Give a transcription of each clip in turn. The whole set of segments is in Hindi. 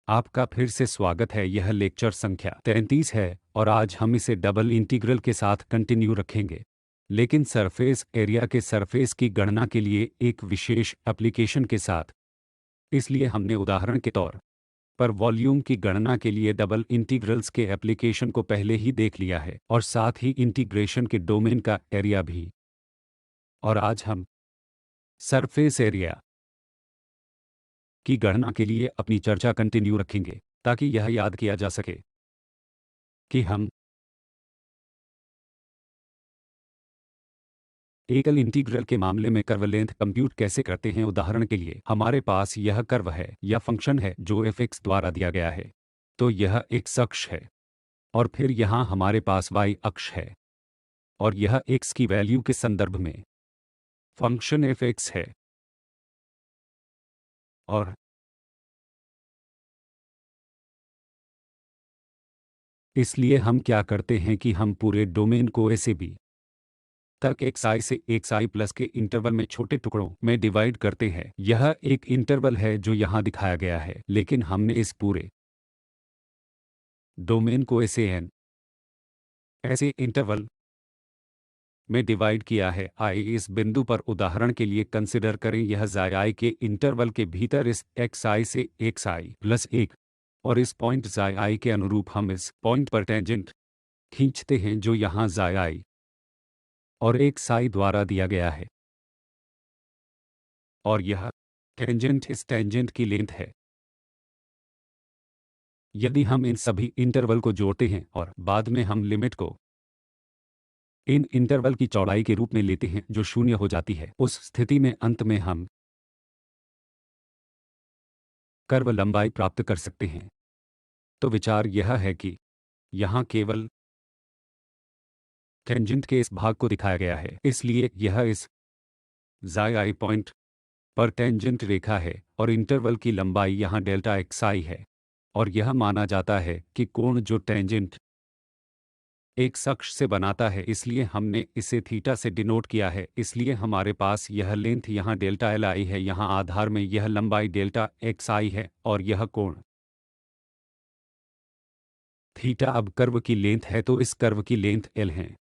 आपका फिर से स्वागत है। यह लेक्चर संख्या 33 है और आज हम इसे डबल इंटीग्रल के साथ कंटिन्यू रखेंगे, लेकिन सरफेस एरिया के सरफेस की गणना के लिए एक विशेष एप्लीकेशन के साथ। इसलिए हमने उदाहरण के तौर पर वॉल्यूम की गणना के लिए डबल इंटीग्रल्स के एप्लीकेशन को पहले ही देख लिया है और साथ ही इंटीग्रेशन के डोमेन का एरिया भी। और आज हम सरफेस एरिया की गणना के लिए अपनी चर्चा कंटिन्यू रखेंगे, ताकि यह याद किया जा सके कि हम एकल इंटीग्रल के मामले में कर्व लेंथ कंप्यूट कैसे करते हैं। उदाहरण के लिए हमारे पास यह कर्व है या फंक्शन है जो f(x) द्वारा दिया गया है, तो यह x अक्ष है और फिर यहाँ हमारे पास y अक्ष है और यह x की वैल्यू के संदर्भ में फंक्शन f(x) है। और इसलिए हम क्या करते हैं कि हम पूरे डोमेन को a से b तक xi से xi प्लस के इंटरवल में छोटे टुकड़ों में डिवाइड करते हैं। यह एक इंटरवल है जो यहाँ दिखाया गया है, लेकिन हमने इस पूरे डोमेन को a से n ऐसे इंटरवल में डिवाइड किया है। आइए इस बिंदु पर उदाहरण के लिए कंसिडर करें यह xi के इंटरवल के भीतर इस xi से xi प्लस 1 और इस पॉइंट xi के अनुरूप हम इस पॉइंट पर टेंजेंट खींचते हैं जो यहाँ xi और xi द्वारा दिया गया है और यह टेंजेंट इस टेंजेंट की लेंथ है। यदि हम इन सभी इंटरवल को जोड़ते हैं और बाद में हम लिमिट को इन इंटरवल की चौड़ाई के रूप में लेते हैं जो 0 हो जाती है, उस स्थिति में अंत में हम कर्व लंबाई प्राप्त कर सकते हैं। तो विचार यह है कि यहाँ केवल टेंजेंट के इस भाग को दिखाया गया है, इसलिए यह इस xi पॉइंट पर टेंजेंट रेखा है और इंटरवल की लंबाई यहाँ डेल्टा xi है और यह माना जाता है कि कोण जो टेंजेंट x अक्ष से बनाता है, इसलिए हमने इसे थीटा से डिनोट किया है। इसलिए हमारे पास यह लेंथ यहाँ डेल्टा li है, यहाँ आधार में यह लंबाई डेल्टा xi है और यह कोण थीटा अब कर्व की लेंथ है, तो इस कर्व की लेंथ l है।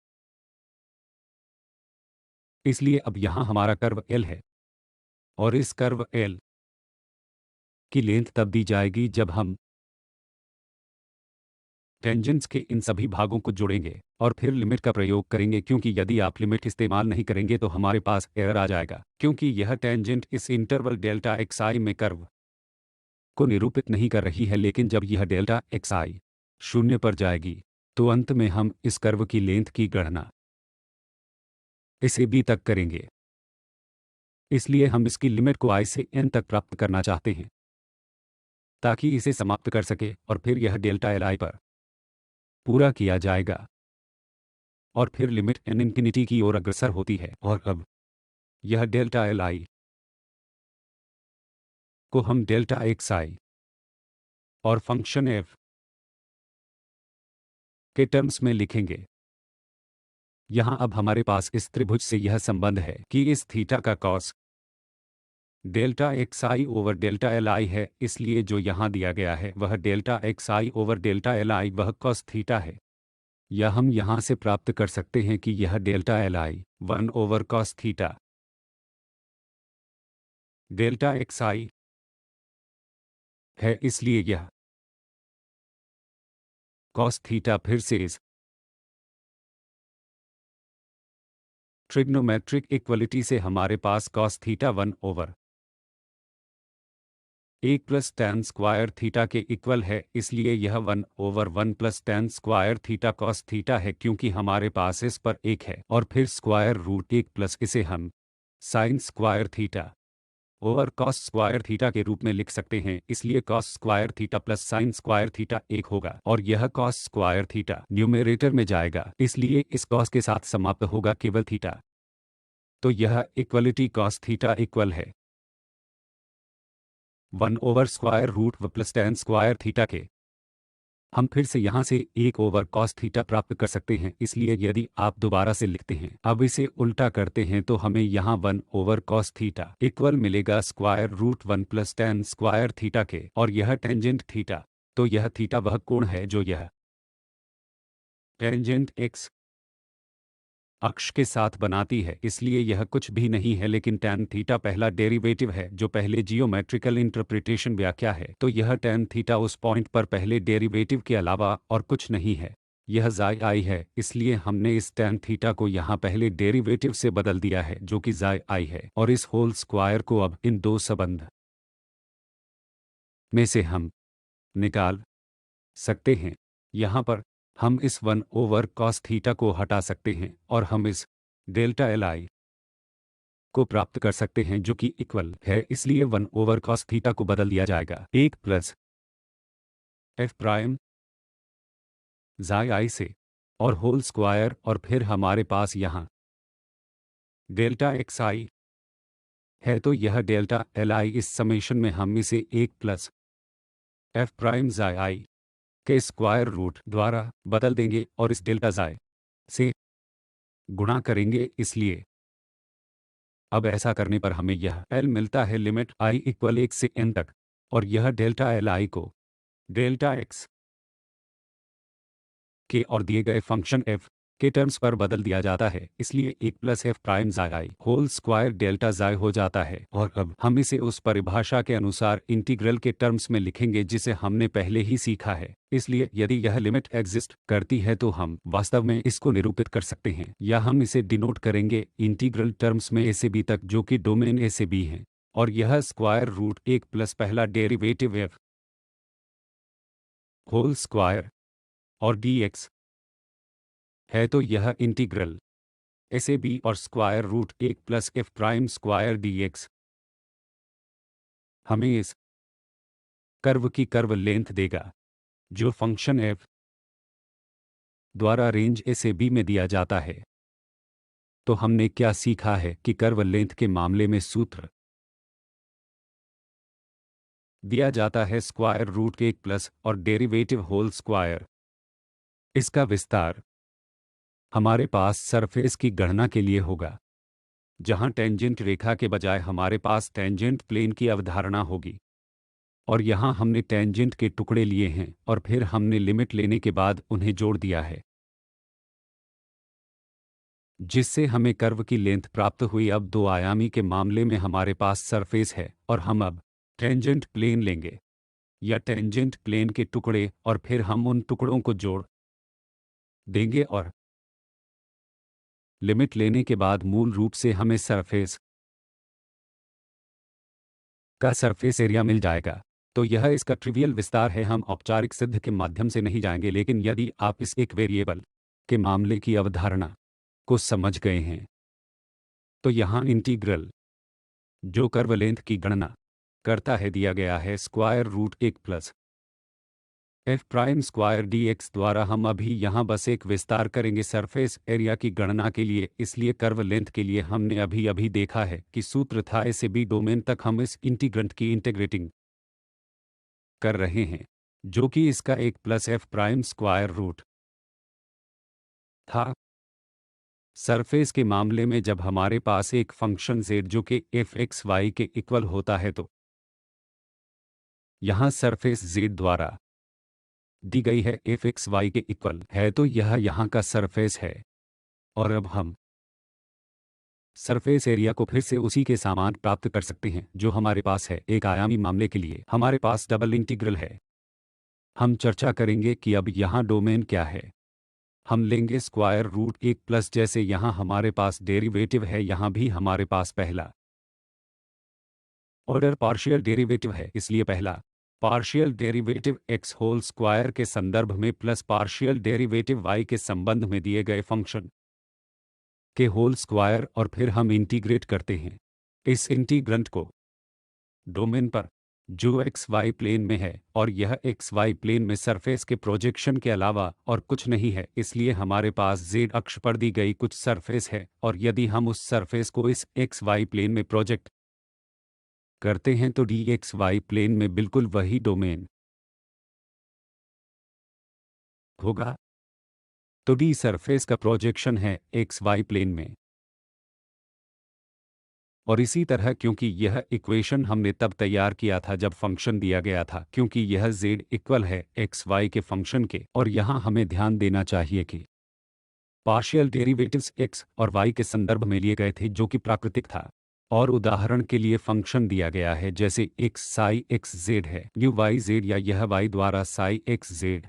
इसलिए अब यहाँ हमारा कर्व l है और इस कर्व l की लेंथ तब दी जाएगी जब हम टेंजेंट्स के इन सभी भागों को जोड़ेंगे और फिर लिमिट का प्रयोग करेंगे, क्योंकि यदि आप लिमिट इस्तेमाल नहीं करेंगे तो हमारे पास एरर आ जाएगा, क्योंकि यह टेंजेंट इस इंटरवल डेल्टा xi में कर्व को निरूपित नहीं कर रही है। लेकिन जब यह डेल्टा xi 0 पर जाएगी तो अंत में हम इस कर्व की लेंथ की गणना इसे b तक करेंगे। इसलिए हम इसकी लिमिट को i से n तक प्राप्त करना चाहते हैं ताकि इसे समाप्त कर सके और फिर यह डेल्टा li पर पूरा किया जाएगा और फिर लिमिट n इंफिनिटी की ओर अग्रसर होती है। और अब यह डेल्टा li को हम डेल्टा xi और फंक्शन f के टर्म्स में लिखेंगे। यहाँ अब हमारे पास इस त्रिभुज से यह संबंध है कि इस थीटा का cos delta xi over delta li है, इसलिए जो यहाँ दिया गया है वह delta xi over delta li वह कॉस थीटा है। या हम यहाँ से प्राप्त कर सकते हैं कि यह delta li 1 over cos theta delta xi है, इसलिए यह कॉस थीटा फिर से इस ट्रिग्नोमेट्रिक इक्वलिटी से हमारे पास cos theta 1 over 1 plus tan square theta के इक्वल है। इसलिए यह 1 over 1 plus tan square theta cos theta है, क्योंकि हमारे पास इस पर 1 है और फिर स्क्वायर रूट 1 प्लस इसे हम sine square theta over cos square theta के रूप में लिख सकते हैं। इसलिए cos square theta plus sine square theta 1 होगा और यह कॉस स्क्वायर थीटा न्यूमेरेटर में जाएगा, इसलिए इस कॉस के साथ समाप्त होगा केवल थीटा। तो यह इक्वलिटी कॉस थीटा इक्वल है 1 ओवर स्क्वायर रूट व प्लस टैन स्क्वायर थीटा के। हम फिर से यहाँ से 1 ओवर कॉस थीटा प्राप्त कर सकते हैं, इसलिए यदि आप दोबारा से लिखते हैं अब इसे उल्टा करते हैं तो हमें यहाँ 1 ओवर कॉस थीटा इक्वल मिलेगा square root 1 plus tan square theta के, और यह टेंजेंट थीटा। तो यह थीटा वह कोण है जो यह टेंजेंट एक्स अक्ष के साथ बनाती है, इसलिए यह कुछ भी नहीं है लेकिन टैन थीटा पहला डेरिवेटिव है जो पहले जियोमेट्रिकल इंटरप्रिटेशन व्याख्या है। तो यह टैन थीटा उस पॉइंट पर पहले डेरिवेटिव के अलावा और कुछ नहीं है, यह जाई आई है, इसलिए हमने इस टैन थीटा को यहाँ पहले डेरिवेटिव से बदल दिया है जो कि जाई आई है, और इस होल स्क्वायर को अब इन दो संबंध में से हम निकाल सकते हैं। यहाँ पर हम इस 1 ओवर कॉस थीटा को हटा सकते हैं और हम इस डेल्टा एल आई को प्राप्त कर सकते हैं जो कि इक्वल है, इसलिए 1 ओवर कॉस थीटा को बदल दिया जाएगा 1 प्लस एफ प्राइम जाई आई से और होल स्क्वायर, और फिर हमारे पास यहाँ डेल्टा एक्स आई है, तो यह डेल्टा एल आई इस समेशन में हम इसे 1 प्लस एफ प्राइम जाई आई के स्क्वायर रूट द्वारा बदल देंगे और इस डेल्टा जाई से गुणा करेंगे, इसलिए अब ऐसा करने पर हमें यह एल मिलता है लिमिट आई इक्वल 1 से n तक, और यह डेल्टा एल आई को डेल्टा एक्स के और दिए गए फंक्शन f के टर्म्स पर बदल दिया जाता है, इसलिए 1 प्लस एफ प्राइम जाई आई होल स्क्वायर डेल्टा जाई हो जाता है। और अब हम इसे उस परिभाषा के अनुसार इंटीग्रल के टर्म्स में लिखेंगे जिसे हमने पहले ही सीखा है, इसलिए यदि यह लिमिट एग्जिस्ट करती है तो हम वास्तव में इसको निरूपित कर सकते हैं, या हम इसे डिनोट करेंगे इंटीग्रल टर्म्स में a से b तक जो कि डोमेन a से b है, और यह स्क्वायर रूट 1 प्लस पहला डेरिवेटिव f होल स्क्वायर और dx है, तो यह इंटीग्रल a से b और square root 1 plus F prime square dx हमें इस कर्व की कर्व लेंथ देगा जो फंक्शन f द्वारा रेंज a से b में दिया जाता है। तो हमने क्या सीखा है कि कर्व लेंथ के मामले में सूत्र दिया जाता है स्क्वायर रूट 1 प्लस और डेरिवेटिव होल स्क्वायर। इसका विस्तार हमारे पास सरफेस की गणना के लिए होगा, जहां टेंजेंट रेखा के बजाय हमारे पास टेंजेंट प्लेन की अवधारणा होगी, और यहां हमने टेंजेंट के टुकड़े लिए हैं और फिर हमने लिमिट लेने के बाद उन्हें जोड़ दिया है, जिससे हमें कर्व की लेंथ प्राप्त हुई। अब दो आयामी के मामले में हमारे पास सरफेस है और हम अब टेंजेंट प्लेन लेंगे या टेंजेंट प्लेन के टुकड़े, और फिर हम उन टुकड़ों को जोड़ देंगे और लिमिट लेने के बाद मूल रूप से हमें सरफेस का सरफेस एरिया मिल जाएगा। तो यह इसका ट्रिवियल विस्तार है, हम औपचारिक सिद्ध के माध्यम से नहीं जाएंगे, लेकिन यदि आप इस एक वेरिएबल के मामले की अवधारणा को समझ गए हैं तो यहाँ इंटीग्रल जो कर्व लेंथ की गणना करता है दिया गया है square root 1 plus F prime square dx द्वारा। हम अभी यहाँ बस एक विस्तार करेंगे सरफेस एरिया की गणना के लिए, इसलिए कर्व लेंथ के लिए हमने अभी अभी देखा है कि सूत्र था a से b डोमेन तक हम इस इंटीग्रैंड की इंटीग्रेटिंग कर रहे हैं, जो कि इसका 1 plus F prime square root था। सरफेस के मामले में जब हमारे पास एक फंक्शन z जो कि एफ एक्स वाई के इक्वल होता है तो यहाँ सरफेस z द्वारा दी गई है एफ एक्स वाई के इक्वल है, तो यह यहाँ का सरफेस है। और अब हम सरफेस एरिया को फिर से उसी के समान प्राप्त कर सकते हैं जो हमारे पास है। एक आयामी मामले के लिए हमारे पास डबल इंटीग्रल है। हम चर्चा करेंगे कि अब यहाँ डोमेन क्या है। हम लेंगे स्क्वायर रूट 1 प्लस, जैसे यहाँ हमारे पास डेरिवेटिव है यहाँ भी हमारे पास पहला ऑर्डर पार्शियल डेरिवेटिव है, इसलिए पहला partial derivative x whole square के संदर्भ में प्लस पार्शियल डेरिवेटिव y के संबंध में दिए गए फंक्शन के होल स्क्वायर, और फिर हम इंटीग्रेट करते हैं इस इंटीग्रैंड को डोमेन पर जो एक्स वाई प्लेन में है, और यह एक्स वाई प्लेन में सरफेस के प्रोजेक्शन के अलावा और कुछ नहीं है, इसलिए हमारे पास जेड अक्ष पर दी गई कुछ सरफेस है, और यदि हम उस सरफेस को इस एक्स वाई प्लेन में प्रोजेक्ट करते हैं तो डी एक्स वाई प्लेन में बिल्कुल वही डोमेन होगा। तो डी सरफेस का प्रोजेक्शन है एक्स वाई प्लेन में। और इसी तरह क्योंकि यह इक्वेशन हमने तब तैयार किया था जब फंक्शन दिया गया था, क्योंकि यह z इक्वल है एक्स वाई के फंक्शन के, और यहाँ हमें ध्यान देना चाहिए कि पार्शियल डेरिवेटिव्स x और y के संदर्भ में लिए गए थे जो कि प्राकृतिक था। और उदाहरण के लिए फंक्शन दिया गया है जैसे x साई एक्स जेड है, यू वाई जेड, या यह y द्वारा साई एक्स जेड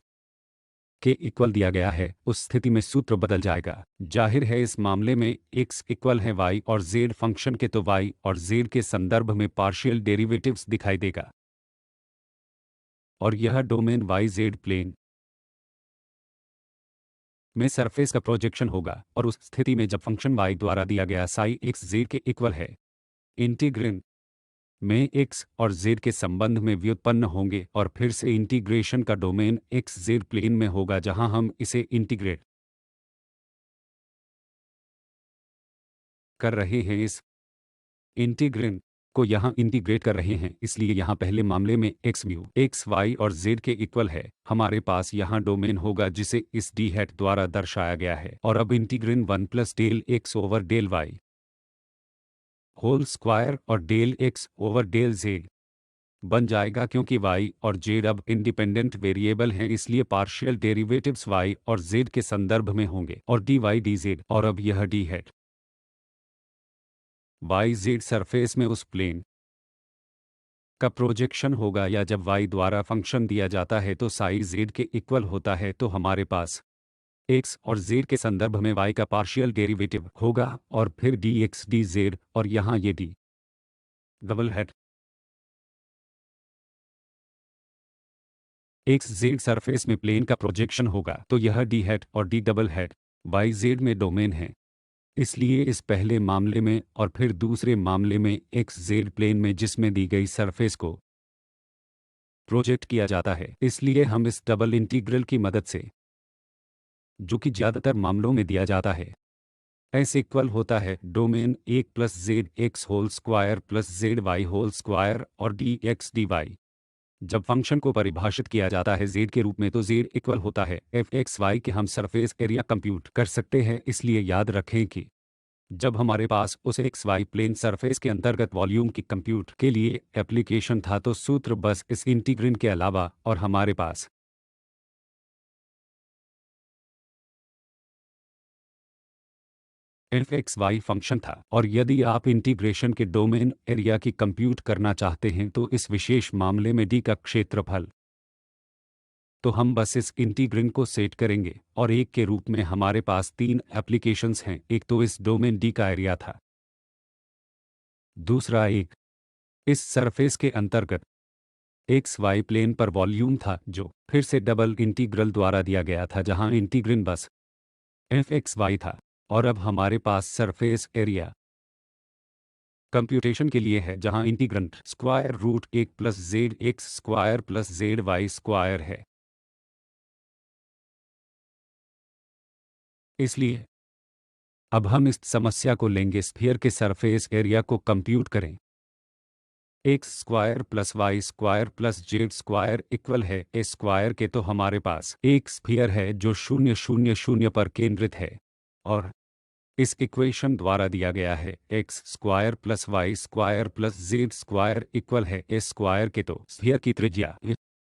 के इक्वल दिया गया है, उस स्थिति में सूत्र बदल जाएगा। जाहिर है इस मामले में x इक्वल है y और z फंक्शन के, तो y और z के संदर्भ में पार्शियल डेरिवेटिव्स दिखाई देगा। और यह डोमेन y z प्लेन में सरफेस का प्रोजेक्शन होगा, और उस स्थिति में जब फंक्शन y द्वारा दिया गया साई एक्स जेड के इक्वल है, इंटीग्रैंड में x और z के संबंध में व्युत्पन्न होंगे, और फिर से इंटीग्रेशन का डोमेन x z प्लेन में होगा जहां हम इसे इंटीग्रेट कर रहे हैं। इस इंटीग्रैंड को यहाँ इंटीग्रेट कर रहे हैं, इसलिए यहाँ पहले मामले में x म्यू एक्स वाई और z के इक्वल है। हमारे पास यहाँ डोमेन होगा जिसे इस डी हैट द्वारा दर्शाया गया है। और अब integrand 1 plus del x over del y whole square और del x over del z बन जाएगा, क्योंकि y और z अब इंडिपेंडेंट वेरिएबल हैं, इसलिए पार्शियल डेरिवेटिव्स y और z के संदर्भ में होंगे, और dy dz। और अब यह D hat Y Z surface में उस प्लेन का प्रोजेक्शन होगा, या जब y द्वारा फंक्शन दिया जाता है तो साई z के इक्वल होता है, तो हमारे पास x और z के संदर्भ में y का पार्शियल डेरिवेटिव होगा, और फिर dx dz, और यहाँ ये d double hat X Z surface में प्लेन का प्रोजेक्शन होगा, तो यह डी हैट और D double hat Y Z में डोमेन है। इसलिए इस पहले मामले में और फिर दूसरे मामले में एक्स जेड प्लेन में जिसमें दी गई सरफेस को प्रोजेक्ट किया जाता है, इसलिए हम इस डबल इंटीग्रल की मदद से, जो कि ज़्यादातर मामलों में दिया जाता है, एस इक्वल होता है domain 1 plus Z x whole square plus Z Y whole square और डी एक्स डी वाई। जब फंक्शन को परिभाषित किया जाता है z के रूप में, तो z इक्वल होता है एफ एक्स वाई के हम सरफेस एरिया कंप्यूट कर सकते हैं। इसलिए याद रखें कि जब हमारे पास उस एक्स वाई प्लेन सरफेस के अंतर्गत वॉल्यूम की कंप्यूट के लिए एप्लीकेशन था, तो सूत्र बस इस इंटीग्रैंड के अलावा, और हमारे पास एफ एक्स वाई फंक्शन था। और यदि आप इंटीग्रेशन के डोमेन एरिया की कंप्यूट करना चाहते हैं, तो इस विशेष मामले में डी का क्षेत्रफल, तो हम बस इस इंटीग्रैंड को सेट करेंगे, और एक के रूप में हमारे पास तीन एप्लीकेशंस हैं। एक तो इस डोमेन डी का एरिया था, दूसरा एक इस सरफेस के अंतर्गत एक्स वाई प्लेन पर वॉल्यूम था, जो फिर से डबल इंटीग्रल द्वारा दिया गया था, जहां इंटीग्रैंड बस एफ एक्स वाई था। और अब हमारे पास सरफेस एरिया कंप्यूटेशन के लिए है, जहां integrand square root 1 plus Z x square plus Z Y square है। इसलिए अब हम इस समस्या को लेंगे, स्फीयर के सरफेस एरिया को कंप्यूट करें। X square plus Y square plus Z square equal है ए स्क्वायर के, तो हमारे पास एक स्फीयर है जो 0 0 0 पर केंद्रित है, और इस इक्वेशन द्वारा दिया गया है x square plus Y square plus Z square equal है ए स्क्वायर के, तो स्फीयर की त्रिज्या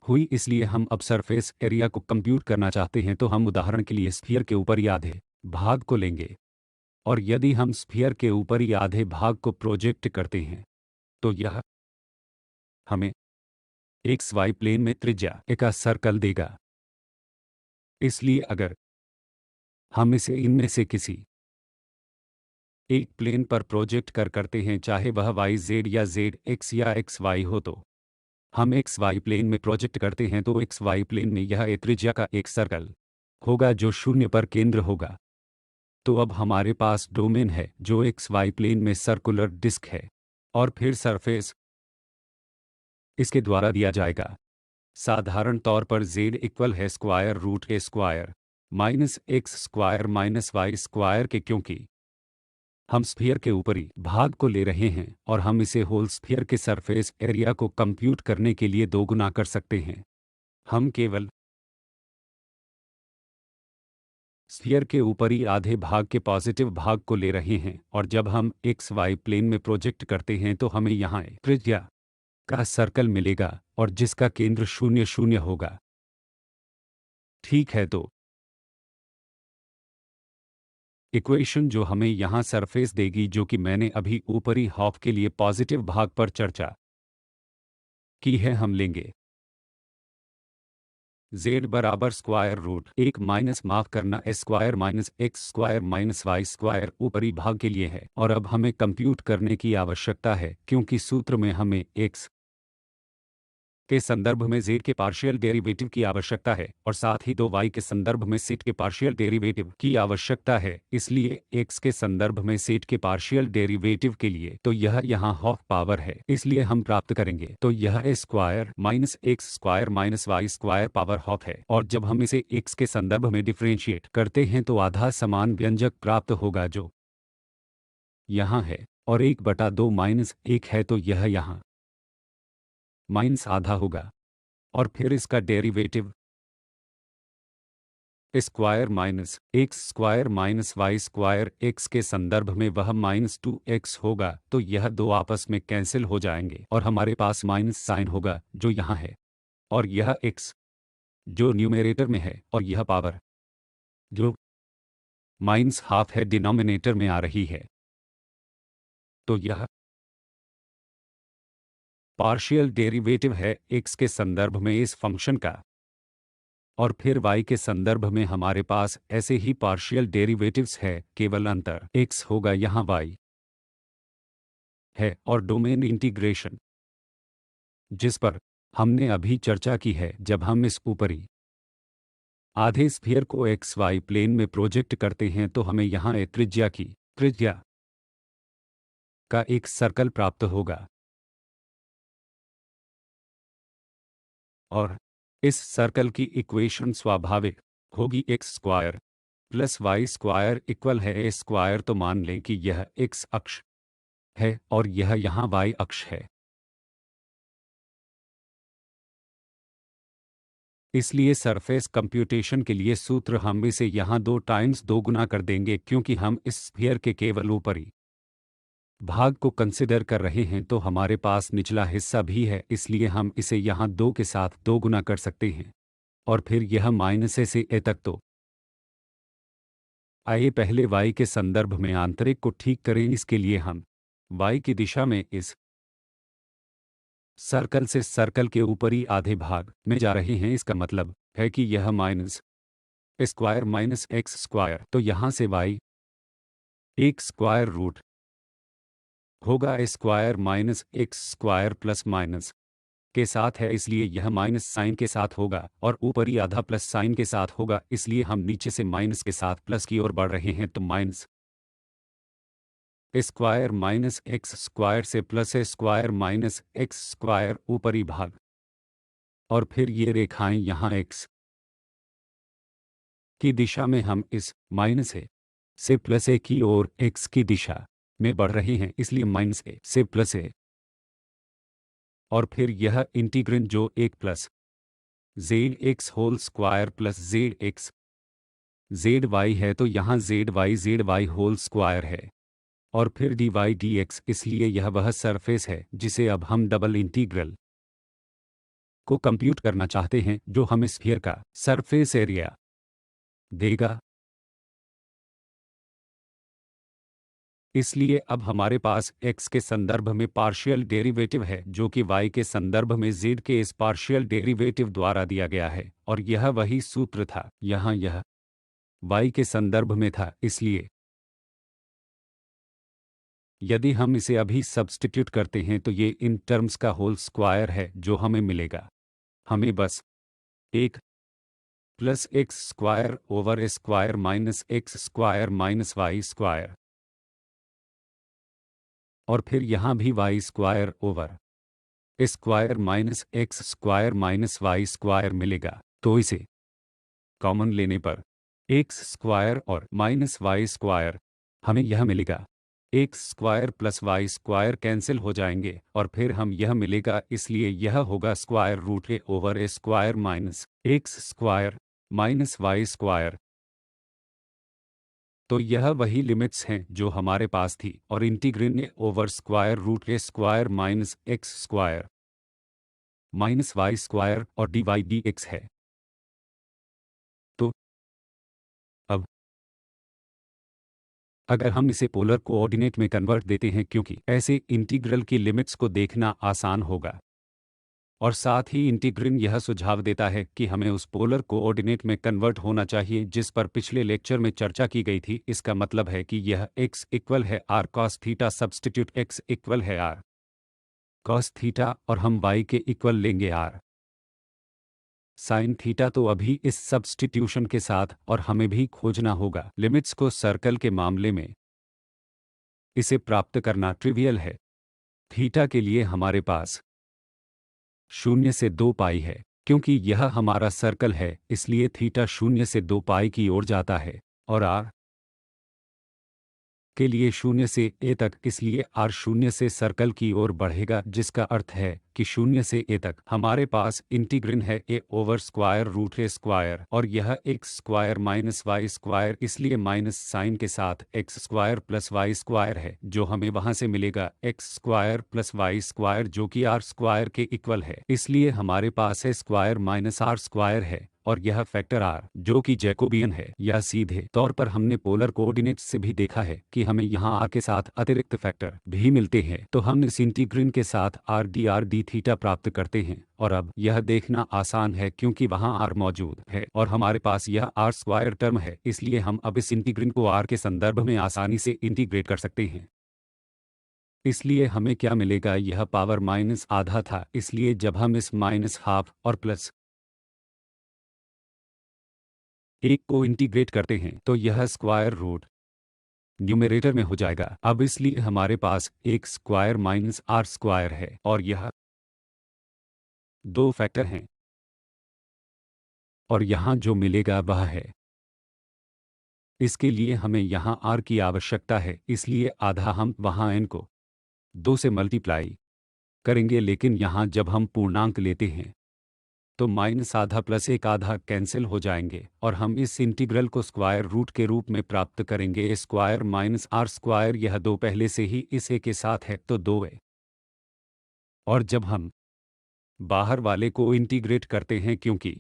हुई। इसलिए हम अब सरफेस एरिया को कंप्यूट करना चाहते हैं, तो हम उदाहरण के लिए स्फीयर के ऊपरी आधे भाग को लेंगे, और यदि हम स्फीयर के ऊपरी आधे भाग को प्रोजेक्ट करते हैं, तो यह हमें एक्स वाई प्लेन में त्रिज्या ए का सर्कल देगा। इसलिए अगर हम इसे इनमें से किसी एक प्लेन पर प्रोजेक्ट करते हैं, चाहे वह वाई जेड या जेड एक्स या एक्स वाई हो, तो हम एक्स वाई प्लेन में प्रोजेक्ट करते हैं, तो एक्स वाई प्लेन में यह ए त्रिज्या का एक सर्कल होगा जो 0 पर केंद्र होगा। तो अब हमारे पास डोमेन है जो एक्स वाई प्लेन में सर्कुलर डिस्क है, और फिर सरफेस इसके द्वारा दिया जाएगा। साधारण तौर पर z इक्वल है square root a square minus x square minus Y square के, क्योंकि हम स्फीयर के ऊपरी भाग को ले रहे हैं, और हम इसे होल स्फीयर के सरफेस एरिया को कंप्यूट करने के लिए दोगुना कर सकते हैं। हम केवल स्फीयर के ऊपरी आधे भाग के पॉजिटिव भाग को ले रहे हैं और जब हम एक्स वाई प्लेन में प्रोजेक्ट करते हैं तो हमें यहाँ एक त्रिज्या का सर्कल मिलेगा और जिसका केंद्र 0 0 होगा। ठीक है, तो इक्वेशन जो हमें यहाँ सरफेस देगी, जो कि मैंने अभी ऊपरी हाफ के लिए पॉजिटिव भाग पर चर्चा की है, हम लेंगे z बराबर स्क्वायर रूट एक माइनस माफ करना s square minus x square minus Y square ऊपरी भाग के लिए है। और अब हमें कंप्यूट करने की आवश्यकता है क्योंकि सूत्र में हमें x के संदर्भ में z के पार्शियल डेरिवेटिव की आवश्यकता है और साथ ही 2y के संदर्भ में सेट के पार्शियल डेरिवेटिव की आवश्यकता है। इसलिए x के संदर्भ में सेट के पार्शियल डेरिवेटिव के लिए तो यह यहाँ हाफ पावर है, इसलिए हम प्राप्त करेंगे तो यह a square minus x square minus Y square power half है। और जब हम इसे x के संदर्भ में डिफरेंशिएट करते हैं तो आधा समान व्यंजक प्राप्त होगा जो यहाँ है और 1/2 माइनस 1 है, तो यह यहाँ माइनस आधा होगा और फिर इसका derivative square minus x square minus Y square x के संदर्भ में वह माइनस 2x होगा। तो यह दो आपस में कैंसिल हो जाएंगे और हमारे पास माइनस साइन होगा जो यहाँ है और यह x जो न्यूमेरेटर में है और यह पावर जो माइनस हाफ है डिनोमिनेटर में आ रही है। तो यह पार्शियल डेरिवेटिव है x के संदर्भ में इस फंक्शन का और फिर y के संदर्भ में हमारे पास ऐसे ही पार्शियल डेरिवेटिव्स है, केवल अंतर x होगा यहाँ y है और डोमेन इंटीग्रेशन जिस पर हमने अभी चर्चा की है, जब हम इस ऊपरी आधे स्फीयर को एक्स वाई प्लेन में प्रोजेक्ट करते हैं तो हमें यहाँ ए त्रिज्या का एक सर्कल प्राप्त होगा और इस सर्कल की इक्वेशन स्वाभाविक होगी x square plus Y square equal है ए स्क्वायर। तो मान लें कि यह एक्स अक्ष है और यह यहाँ वाई अक्ष है, इसलिए सरफेस कंप्यूटेशन के लिए सूत्र हम इसे यहाँ 2 टाइम्स 2 गुना कर देंगे क्योंकि हम इस स्फीयर के केवल ऊपरी भाग को कंसिडर कर रहे हैं। तो हमारे पास निचला हिस्सा भी है, इसलिए हम इसे यहाँ 2 के साथ 2 गुना कर सकते हैं और फिर यह माइनस ए से ए तक। तो आइए पहले y के संदर्भ में आंतरिक को ठीक करें। इसके लिए हम y की दिशा में इस सर्कल से सर्कल के ऊपरी आधे भाग में जा रहे हैं। इसका मतलब है कि यह minus square minus x square, तो यहाँ से y एक स्क्वायर रूट होगा square minus x square plus minus के साथ है, इसलिए यह माइनस साइन के साथ होगा और ऊपरी आधा प्लस साइन के साथ होगा, इसलिए हम नीचे से माइनस के साथ प्लस की ओर बढ़ रहे हैं। तो minus square minus x square से plus square minus x square ऊपरी भाग और फिर ये रेखाएं यहाँ x की दिशा में हम इस माइनस ए से प्लस ए की ओर x की दिशा में बढ़ रहे हैं, इसलिए माइनस ए से प्लस ए और फिर यह इंटीग्रेंड जो 1 plus Z x whole square plus Z x z y है, तो यहाँ जेड वाई होल स्क्वायर है और फिर डी वाई डी एक्स। इसलिए यह वह सरफेस है जिसे अब हम डबल इंटीग्रल को कंप्यूट करना चाहते हैं, जो हमें स्फीयर का सरफेस एरिया देगा। इसलिए अब हमारे पास x के संदर्भ में पार्शियल डेरिवेटिव है जो कि y के संदर्भ में z के इस पार्शियल डेरिवेटिव द्वारा दिया गया है और यह वही सूत्र था, यहाँ यह y के संदर्भ में था। इसलिए यदि हम इसे अभी सब्स्टिट्यूट करते हैं तो ये इन टर्म्स का होल स्क्वायर है जो हमें मिलेगा। हमें बस 1 plus x square over square minus x square minus Y square और फिर यहाँ भी y square over square minus x square minus Y square मिलेगा। तो इसे कॉमन लेने पर एक्स स्क्वायर और माइनस वाई स्क्वायर हमें यह मिलेगा, x square plus Y square cancel हो जाएंगे और फिर हम यह मिलेगा, इसलिए यह होगा square root a over a square minus x square minus Y square तो यह वही लिमिट्स हैं जो हमारे पास थी और integrand a over square root a square minus x square minus Y square और डी वाई डी एक्स है। तो अब अगर हम इसे पोलर कोऑर्डिनेट में कन्वर्ट देते हैं क्योंकि ऐसे इंटीग्रल की लिमिट्स को देखना आसान होगा और साथ ही इंटीग्रिन यह सुझाव देता है कि हमें उस पोलर कोऑर्डिनेट में कन्वर्ट होना चाहिए जिस पर पिछले लेक्चर में चर्चा की गई थी। इसका मतलब है कि यह x इक्वल है r cos theta substitute x equal है r cos थीटा और हम y के इक्वल लेंगे r साइन थीटा। तो अभी इस सब्स्टिट्यूशन के साथ और हमें भी खोजना होगा लिमिट्स को सर्कल के मामले में इसे प्राप्त करना ट्रिवियल है। थीटा के लिए हमारे पास 0 से 2 पाई है क्योंकि यह हमारा सर्कल है, इसलिए थीटा 0 से 2 पाई की ओर जाता है और आर के लिए 0 से a तक, इसलिए r 0 से सर्कल की ओर बढ़ेगा जिसका अर्थ है कि 0 से a तक हमारे पास इंटीग्रिन है a over square root a square और यह x square minus Y square, इसलिए माइनस साइन के साथ x square plus Y square है जो हमें वहां से मिलेगा x square plus Y square जो कि आर स्क्वायर के इक्वल है, इसलिए हमारे पास है स्क्वायर माइनस आर स्क्वायर है और यह फैक्टर r जो कि जैकोबियन है। या सीधे तौर पर हमने पोलर कोऑर्डिनेट्स से भी देखा है कि हमें यहाँ r के साथ अतिरिक्त फैक्टर भी मिलते हैं, तो हम इस इंटीग्रिन के साथ r डी थीटा प्राप्त करते हैं। और अब यह देखना आसान है क्योंकि वहाँ r मौजूद है और हमारे पास यह r स्क्वायर टर्म है, इसलिए हम अब इस इंटीग्रिन को r के संदर्भ में आसानी से इंटीग्रेट कर सकते हैं। इसलिए हमें क्या मिलेगा, यह पावर माइनस आधा था, इसलिए जब हम इस माइनस हाफ और प्लस एक को इंटीग्रेट करते हैं तो यह स्क्वायर रूट न्यूमरेटर में हो जाएगा। अब इसलिए हमारे पास एक स्क्वायर माइनस आर स्क्वायर है और यह दो फैक्टर हैं और यहाँ जो मिलेगा वह है, इसके लिए हमें यहाँ r की आवश्यकता है, इसलिए आधा हम वहाँ n को 2 से मल्टीप्लाई करेंगे, लेकिन यहाँ जब हम पूर्णांक लेते हैं तो माइनस आधा प्लस एक आधा कैंसिल हो जाएंगे और हम इस इंटीग्रल को स्क्वायर रूट के रूप में प्राप्त करेंगे ए स्क्वायर माइनस आर स्क्वायर। यह 2 पहले से ही इस a के साथ है तो 2a, और जब हम बाहर वाले को इंटीग्रेट करते हैं क्योंकि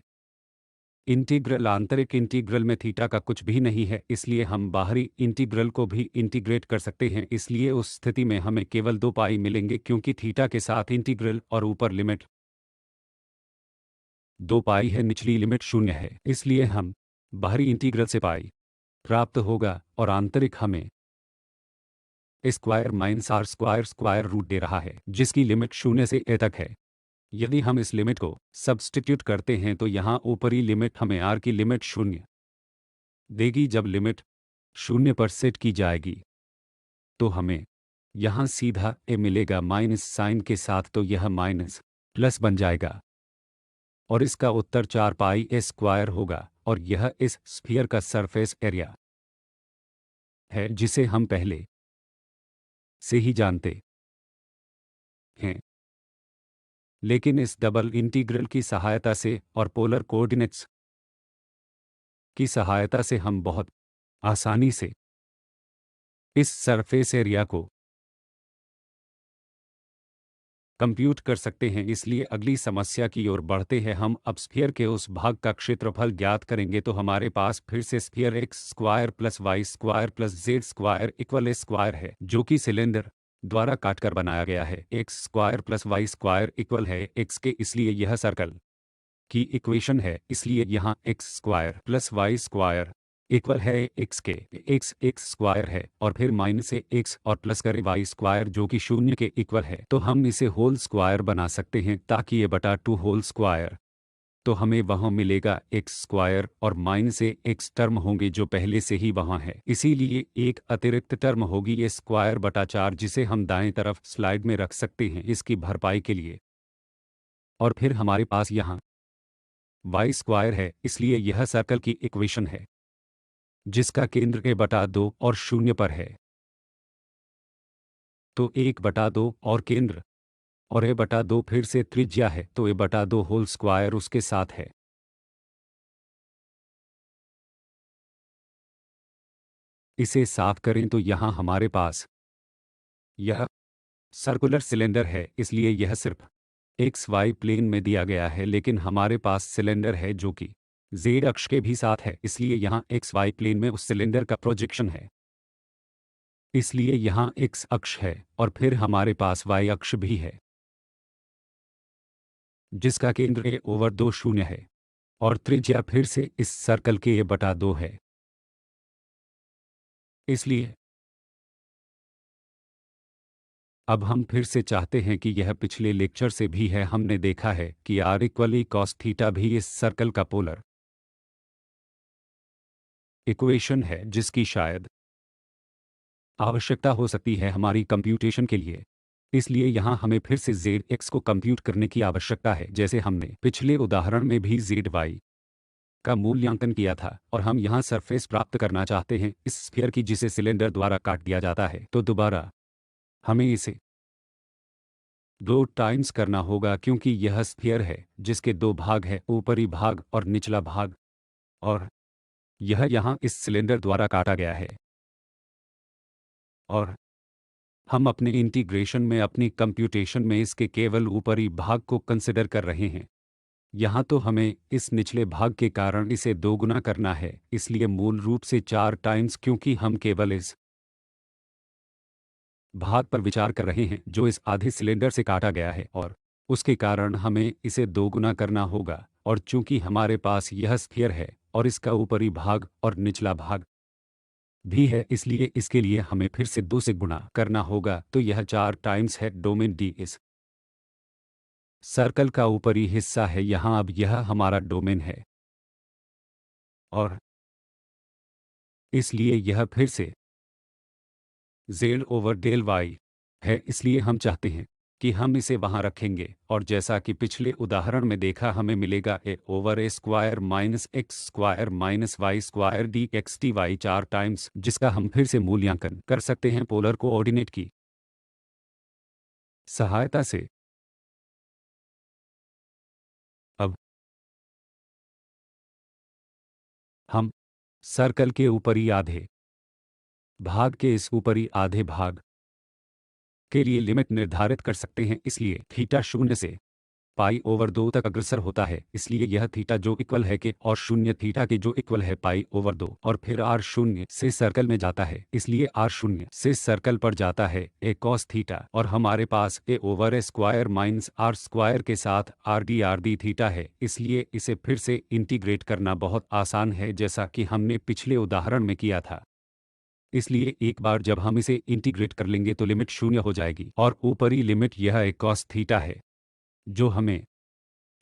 इंटीग्रल आंतरिक इंटीग्रल में थीटा का कुछ भी नहीं है, इसलिए हम बाहरी इंटीग्रल को भी इंटीग्रेट कर सकते हैं, इसलिए उस स्थिति में हमें केवल 2 पाई मिलेंगे क्योंकि थीटा के साथ इंटीग्रल और ऊपर लिमिट 2 पाई है, निचली लिमिट 0 है, इसलिए हम बाहरी इंटीग्रल से पाई प्राप्त होगा और आंतरिक हमें square minus r square square root दे रहा है जिसकी लिमिट 0 से a तक है। यदि हम इस लिमिट को सब्स्टिट्यूट करते हैं तो यहाँ ऊपरी लिमिट हमें r की लिमिट 0 देगी। जब लिमिट 0 पर सेट की जाएगी तो हमें यहाँ सीधा a मिलेगा माइनस साइन के साथ, तो यह माइनस प्लस बन जाएगा और इसका उत्तर 4 पाई a स्क्वायर होगा और यह इस स्फीयर का सरफेस एरिया है जिसे हम पहले से ही जानते हैं, लेकिन इस डबल इंटीग्रल की सहायता से और पोलर कोऑर्डिनेट्स की सहायता से हम बहुत आसानी से इस सरफेस एरिया को कंप्यूट कर सकते हैं। इसलिए अगली समस्या की ओर बढ़ते हैं। हम अब स्फीयर के उस भाग का क्षेत्रफल ज्ञात करेंगे, तो हमारे पास फिर से sphere x square plus Y square plus Z square equal a square है जो कि सिलेंडर द्वारा काटकर बनाया गया है। X square plus Y square equal है एक्स के, इसलिए यह सर्कल की इक्वेशन है, इसलिए यहाँ x square plus Y square equal है एक्स के। एक्स एक्स स्क्वायर है और फिर माइनस ए एक्स और प्लस करें वाई स्क्वायर जो कि 0 के इक्वल है, तो हम इसे होल स्क्वायर बना सकते हैं ताकि ये बटा 2 होल स्क्वायर, तो हमें वहाँ मिलेगा एक्स स्क्वायर और माइनस ए एक्स टर्म होंगे जो पहले से ही वहाँ है, इसीलिए एक अतिरिक्त टर्म होगी ए स्क्वायर बटा 4 जिसे हम दाएं तरफ स्लाइड में रख सकते हैं इसकी भरपाई के लिए। और फिर हमारे पास यहाँ वाई स्क्वायर है, इसलिए यह सर्कल की इक्वेशन है जिसका केंद्र a बटा 2 और 0 पर है, तो 1 बटा 2 और केंद्र और a बटा 2 फिर से त्रिज्या है, तो a बटा 2 होल स्क्वायर उसके साथ है। इसे साफ करें तो यहाँ हमारे पास यह सर्कुलर सिलेंडर है, इसलिए यह सिर्फ एक्स वाई प्लेन में दिया गया है, लेकिन हमारे पास सिलेंडर है जो कि जेड अक्ष के भी साथ है, इसलिए यहाँ एक्स वाई प्लेन में उस सिलेंडर का प्रोजेक्शन है। इसलिए यहाँ एक्स अक्ष है और फिर हमारे पास वाई अक्ष भी है जिसका केंद्र a/2 शून्य है और त्रिज्या फिर से इस सर्कल के a/2 है। इसलिए अब हम फिर से चाहते हैं कि यह पिछले लेक्चर से भी है, हमने देखा है कि r इक्वली कॉस थीटा भी इस सर्कल का पोलर इक्वेशन है जिसकी शायद आवश्यकता हो सकती है हमारी कंप्यूटेशन के लिए। इसलिए यहाँ हमें फिर से जेड एक्स को कंप्यूट करने की आवश्यकता है, जैसे हमने पिछले उदाहरण में भी जेड वाई का मूल्यांकन किया था, और हम यहाँ सरफेस प्राप्त करना चाहते हैं इस स्फीयर की जिसे सिलेंडर द्वारा काट दिया जाता है। तो दोबारा हमें इसे 2 टाइम्स करना होगा क्योंकि यह स्फीयर है जिसके 2 भाग है, ऊपरी भाग और निचला भाग, और यह यहाँ इस सिलेंडर द्वारा काटा गया है। और हम अपने इंटीग्रेशन में, अपनी कंप्यूटेशन में इसके केवल ऊपरी भाग को कंसिडर कर रहे हैं। यहाँ तो हमें इस निचले भाग के कारण इसे 2 गुना करना है, इसलिए मूल रूप से 4 टाइम्स, क्योंकि हम केवल इस भाग पर विचार कर रहे हैं जो इस आधे सिलेंडर से काटा गया है, और उसके कारण हमें इसे 2 गुना करना होगा। और चूंकि हमारे पास यह स्फीयर है और इसका ऊपरी भाग और निचला भाग भी है, इसलिए इसके लिए हमें फिर से 2 से गुणा करना होगा। तो यह 4 टाइम्स है डोमेन डी इस सर्कल का ऊपरी हिस्सा है यहाँ। अब यह हमारा डोमेन है और इसलिए यह फिर से z/del y है, इसलिए हम चाहते हैं कि हम इसे वहां रखेंगे, और जैसा कि पिछले उदाहरण में देखा, हमें मिलेगा a/a² minus x square minus y square dx/dy 4 times, जिसका हम फिर से मूल्यांकन कर सकते हैं पोलर कोऑर्डिनेट की सहायता से। अब हम सर्कल के ऊपरी आधे भाग के इस ऊपरी आधे भाग के लिए लिमिट निर्धारित कर सकते हैं, इसलिए थीटा 0 से π/2 तक अग्रसर होता है, इसलिए यह थीटा जो इक्वल है के और 0 थीटा के जो इक्वल है π/2, और फिर r 0 से सर्कल में जाता है, इसलिए r 0 से सर्कल पर जाता है a cos थीटा, और हमारे पास a/a² माइनस r स्क्वायर के साथ r d थीटा है। इसलिए इसे फिर से इंटीग्रेट करना बहुत आसान है जैसा कि हमने पिछले उदाहरण में किया था। इसलिए एक बार जब हम इसे इंटीग्रेट कर लेंगे तो लिमिट 0 हो जाएगी, और ऊपरी लिमिट यह a cos थीटा है जो हमें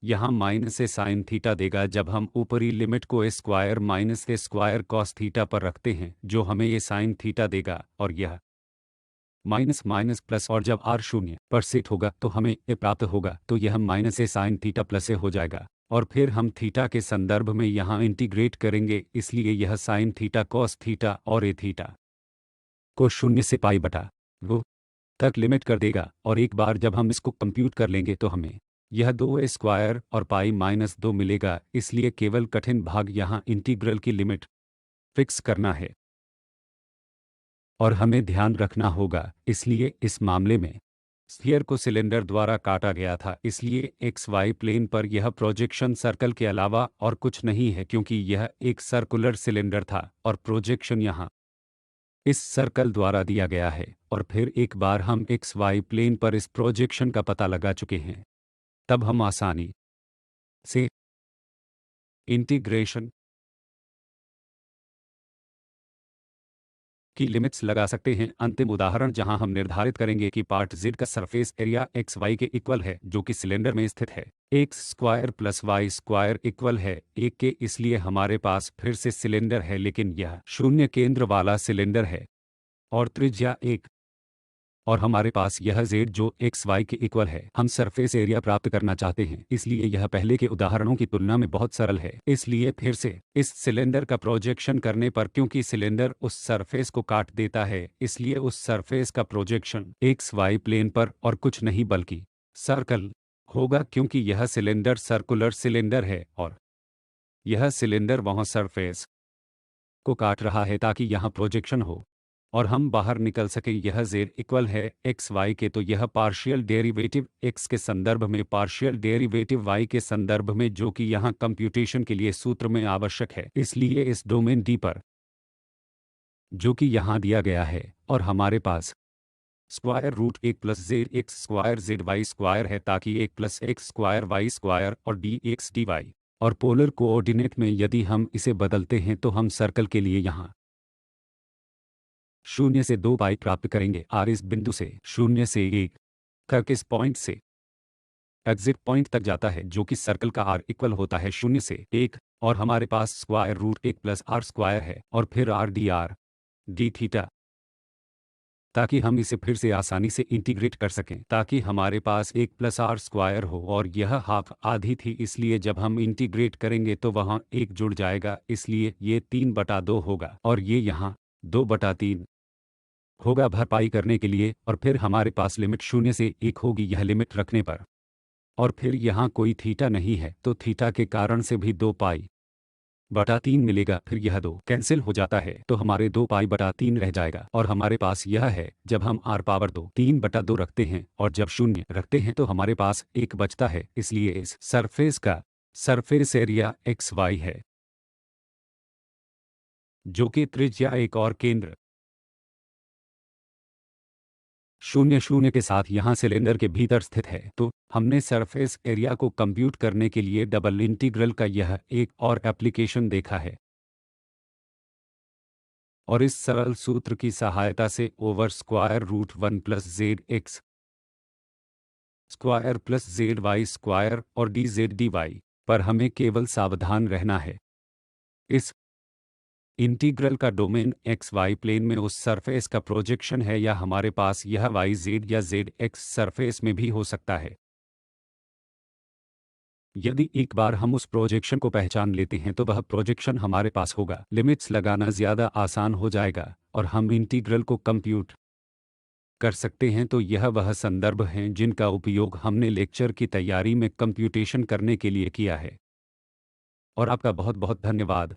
यहाँ माइनस ए साइन थीटा देगा जब हम ऊपरी लिमिट को a square minus a square cos theta पर रखते हैं, जो हमें ये साइन थीटा देगा, और यह माइनस माइनस प्लस, और जब r 0 पर सेट होगा तो हमें a प्राप्त होगा, तो यह माइनस ए साइन थीटा प्लस ए हो जाएगा, और फिर हम थीटा के संदर्भ में यहाँ इंटीग्रेट करेंगे, इसलिए यह साइन थीटा कॉस थीटा और ए थीटा को 0 से π/2 तक लिमिट कर देगा। और एक बार जब हम इसको कंप्यूट कर लेंगे तो हमें यह 2a स्क्वायर और π-2 मिलेगा, इसलिए केवल कठिन भाग यहाँ इंटीग्रल की लिमिट फिक्स करना है और हमें ध्यान रखना होगा। इसलिए इस मामले में स्फीयर को सिलेंडर द्वारा काटा गया था, इसलिए एक्स वाई प्लेन पर यह प्रोजेक्शन सर्कल के अलावा और कुछ नहीं है, क्योंकि यह एक सर्कुलर सिलेंडर था और प्रोजेक्शन यहाँ इस सर्कल द्वारा दिया गया है। और फिर एक बार हम एक्स वाई प्लेन पर इस प्रोजेक्शन का पता लगा चुके हैं, तब हम आसानी से इंटीग्रेशन की लिमिट्स लगा सकते हैं। अंतिम उदाहरण जहां हम निर्धारित करेंगे कि पार्ट z का सरफेस एरिया एक्स वाई के इक्वल है जो कि सिलेंडर में स्थित है, x square plus Y square equal है 1 के, इसलिए हमारे पास फिर से सिलेंडर है, लेकिन यह शून्य केंद्र वाला सिलेंडर है और त्रिज्या 1, और हमारे पास यह z जो एक्स वाई के इक्वल है। हम सरफेस एरिया प्राप्त करना चाहते हैं, इसलिए यह पहले के उदाहरणों की तुलना में बहुत सरल है। इसलिए फिर से इस सिलेंडर का प्रोजेक्शन करने पर, क्योंकि सिलेंडर उस सरफेस को काट देता है, इसलिए उस सरफेस का प्रोजेक्शन एक्स वाई प्लेन पर और कुछ नहीं बल्कि सर्कल होगा, क्योंकि यह सिलेंडर सर्कुलर सिलेंडर है और यह सिलेंडर वहाँ सरफेस को काट रहा है ताकि यहाँ प्रोजेक्शन हो और हम बाहर निकल सकें। यह z इक्वल है एक्स वाई के, तो यह पार्शियल डेरिवेटिव x के संदर्भ में पार्शियल डेरिवेटिव y के संदर्भ में, जो कि यहाँ कंप्यूटेशन के लिए सूत्र में आवश्यक है। इसलिए इस डोमेन D पर, जो कि यहाँ दिया गया है, और हमारे पास square root 1 plus Z x square z Y square है, ताकि 1 plus x square y square और डी एक्स डी वाई। और पोलर कोऑर्डिनेट में यदि हम इसे बदलते हैं तो हम सर्कल के लिए यहाँ 0 से 2 पाई प्राप्त करेंगे। आर इस बिंदु से 0 से 1 तक इस पॉइंट से एग्जिट पॉइंट तक जाता है, जो कि सर्कल का आर इक्वल होता है 0 से 1, और हमारे पास square root 1 plus r square है और फिर आर डी थीटा, ताकि हम इसे फिर से आसानी से इंटीग्रेट कर सकें, ताकि हमारे पास 1 प्लस आर स्क्वायर हो और यह हाफ आधी थी, इसलिए जब हम इंटीग्रेट करेंगे तो वहाँ 1 जुड़ जाएगा, इसलिए ये 3/2 होगा और ये यहाँ 2/3 होगा भरपाई करने के लिए। और फिर हमारे पास लिमिट 0 से 1 होगी यह लिमिट रखने पर, और फिर यहाँ कोई थीटा नहीं है तो थीटा के कारण से भी 2π/3 मिलेगा। फिर यह 2 कैंसिल हो जाता है तो हमारे 2π/3 रह जाएगा, और हमारे पास यह है जब हम r पावर 2 3/2 रखते हैं और जब 0 रखते हैं तो हमारे पास 1 बचता है। इसलिए इस सरफेस का सरफेस एरिया xy है, जो कि त्रिज्या 1 और केंद्र 0 के साथ यहाँ सिलेंडर के भीतर स्थित है। तो हमने सरफेस एरिया को कंप्यूट करने के लिए डबल इंटीग्रल का यह एक और एप्लीकेशन देखा है, और इस सरल सूत्र की सहायता से over square root 1 plus Z x square plus Z Y square और डी जेड डी वाई पर हमें केवल सावधान रहना है। इस इंटीग्रल का डोमेन एक्स वाई प्लेन में उस सरफेस का प्रोजेक्शन है, या हमारे पास यह वाई जेड या जेड एक्स सरफेस में भी हो सकता है। यदि एक बार हम उस प्रोजेक्शन को पहचान लेते हैं तो वह प्रोजेक्शन हमारे पास होगा, लिमिट्स लगाना ज़्यादा आसान हो जाएगा और हम इंटीग्रल को कंप्यूट कर सकते हैं। तो यह वह संदर्भ हैं जिनका उपयोग हमने लेक्चर की तैयारी में कंप्यूटेशन करने के लिए किया है, और आपका बहुत बहुत धन्यवाद।